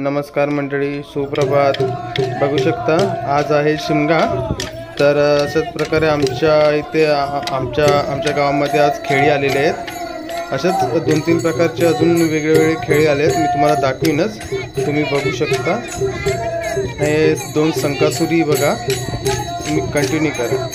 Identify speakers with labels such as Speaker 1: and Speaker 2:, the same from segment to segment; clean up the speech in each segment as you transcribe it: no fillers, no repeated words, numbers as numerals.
Speaker 1: नमस्कार मंडळी, सुप्रभात। बघू शकता आज आहे शिमगा। तर अशाच प्रकारे आमच्या इथे आमच्या गावामध्ये आज खेळी आलेले आहेत। अशाच 2-3 प्रकारचे अजून वेगवेगळे खेळी आले आहेत, मी तुम्हाला दाखवीनच। तुम्ही बघू शकता हे 2 संकासुरी बघा, तुम्ही कंटिन्यू करा।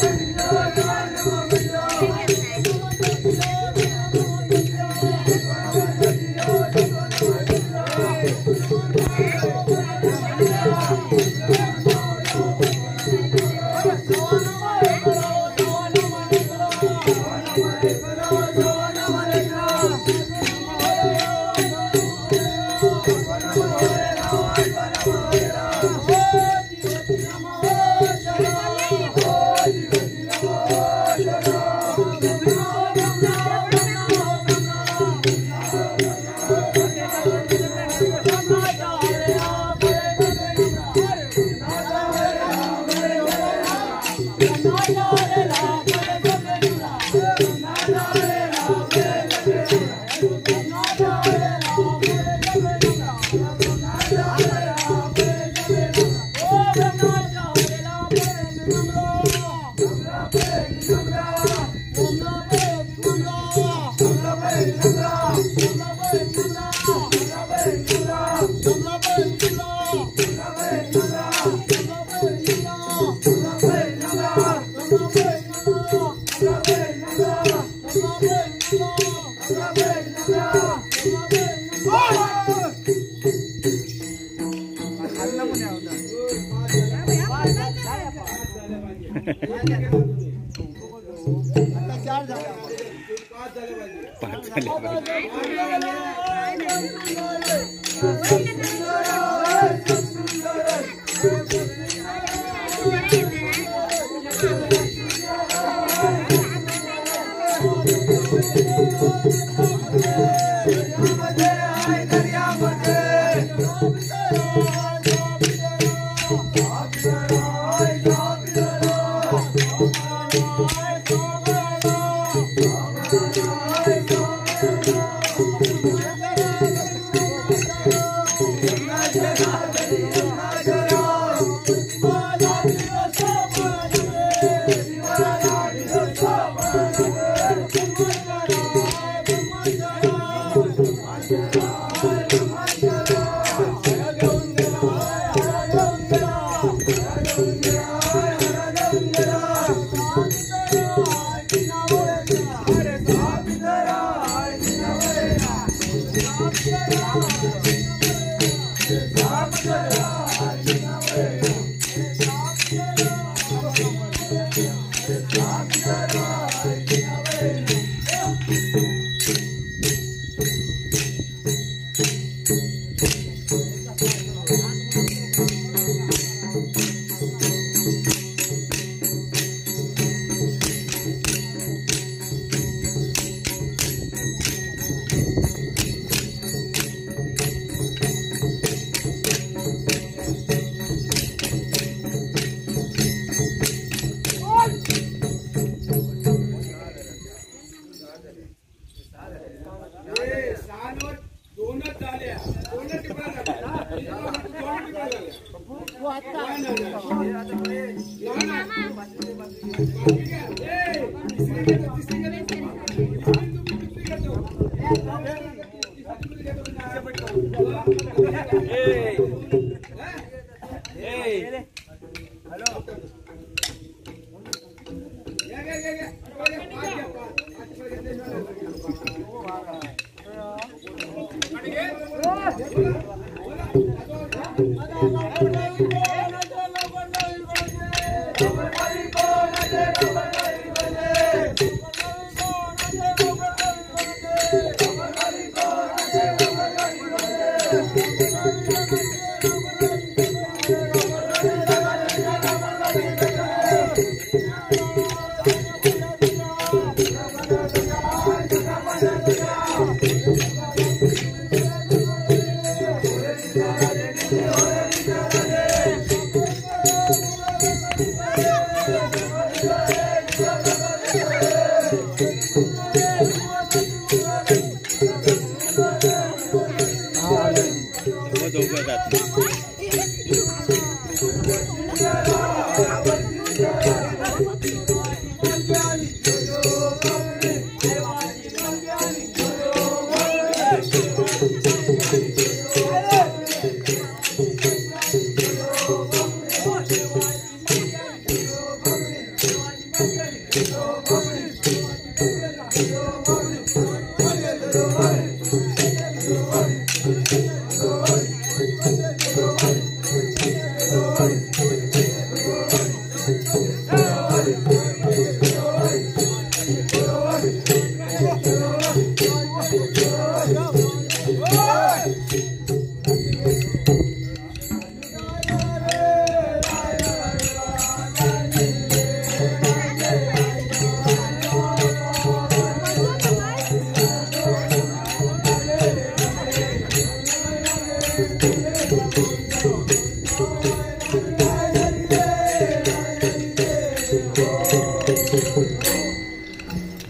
Speaker 2: Thank you.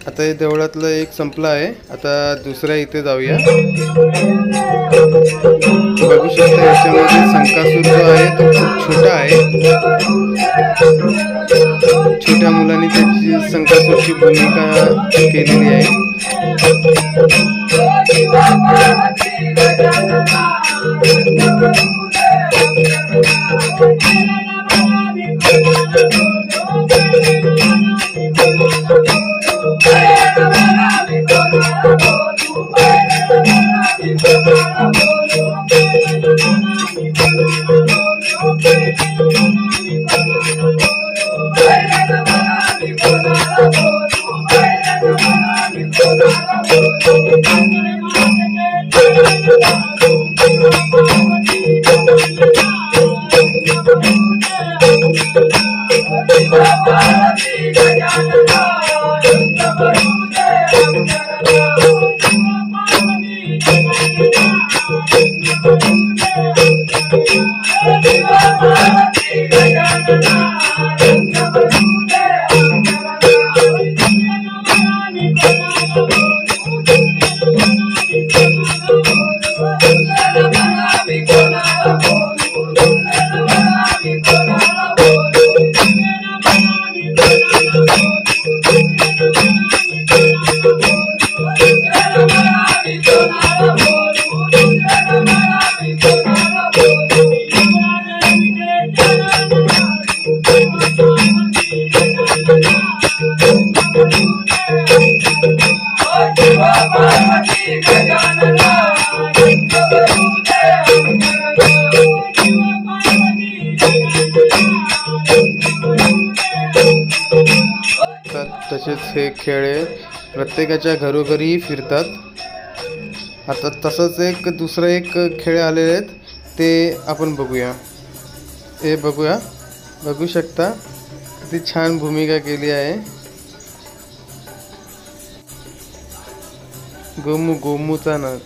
Speaker 1: आता हे देवळातलं एक संपलं आहे. आता दुसऱ्या इथे जाऊया. बघू शकता याच्यामध्ये शंकासूर जो आहे तो खूप छोटा आहे. छोट्या मुलांनी त्याची शंकासूरची भूमिका केलेली आहे. तसेच हे खेळ प्रत्येकाच्या घरोघरी फिरतात. आता तसंच एक दुसरं एक खेळ आलेले आहेत ते आपण बघूया. हे बघू शकता किती छान भूमिका केली आहे. गोमू गोमूचा नाच.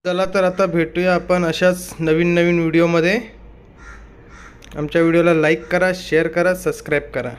Speaker 1: चला तर आता भेटूया आपण अशाच नवीन व्हिडिओमध्ये. आमच्या व्हिडिओला लाईक करा, शेअर करा, सबस्क्राईब करा.